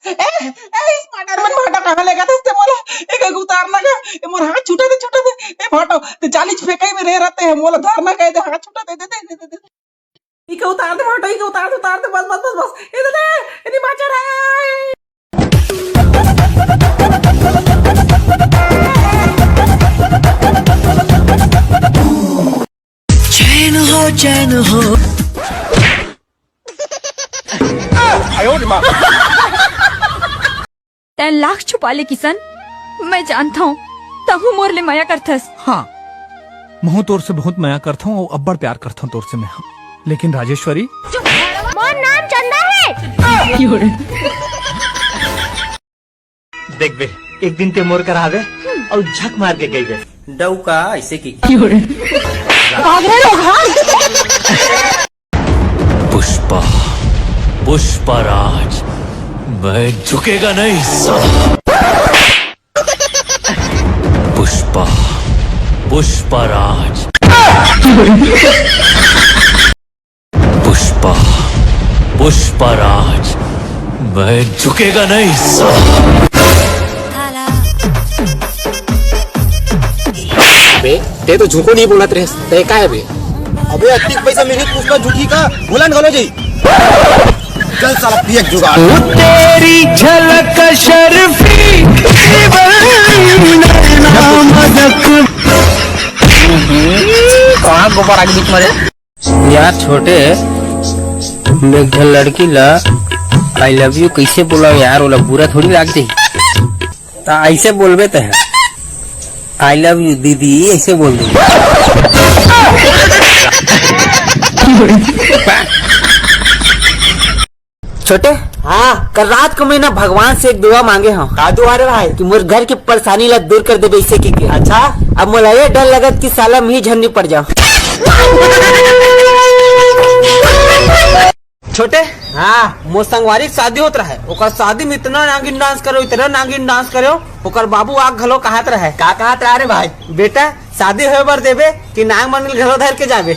Smarter मन भाटा कहाँ लेगा ते मोला एक उतारना का मोर हाथ छूटा दे ए भाटो ते जाली फेंकाई में रह रहते हैं मोला धरना कह दे हाथ छूटा दे इके उतार दे भाटो इके उतार दे बस ए दे इनी बाचा रे चैन हो 哎呦我的妈 10 लाख छुपा ले किसन मैं जानता हूँ तहु मोर ले माया करथस। हाँ महू तोर से बहुत माया करता हूँ और अब्बड़ प्यार करता हूँ तोर से मैं। लेकिन राजेश्वरी मोर नाम चंदा है। देख बे एक दिन ते मोर करावे और झक मार के गई बे डौका ऐसे की पुष्पा पुष्पराज मैं झुकेगा नहीं साला। पुष्पा पुष्पराज पुष्पा पुष्पराज मैं झुकेगा नहीं साला। बे ते तो झुको नहीं बोलत रे ते का है बे अबे अत्तिक पैसा मेरी पुष्पा झूठी का बुलान घलो जी चल साला पियक जुगाड़ तेरी झलक शर्फी कहाँ गोबर आगे बीच मारे यार छोटे मैं घर लड़की ला आई लव यू कैसे बोला यार ओला बुरा थोड़ी लाग जाए ता ऐसे बोलबे ते आई लव यू दीदी ऐसे बोल दे छोटे हाँ कल रात को मैं ना भगवान से एक दुआ मांगे हूँ का दुआ रे भाई कि मोर घर की परेशानी ला दूर कर दे वैसे की अच्छा अब मोला ये डर लगत कि साला मी झन्नी पड़ जाओ छोटे हाँ मोर संगवारी शादी होत रहे ओकर शादी में इतना नागिन डांस करो ओकर बाबू आग घलो कहत रहे का कहत रहे रे भाई बेटा शादी होए बर देबे कि नाग मंगल घरो धर के जाबे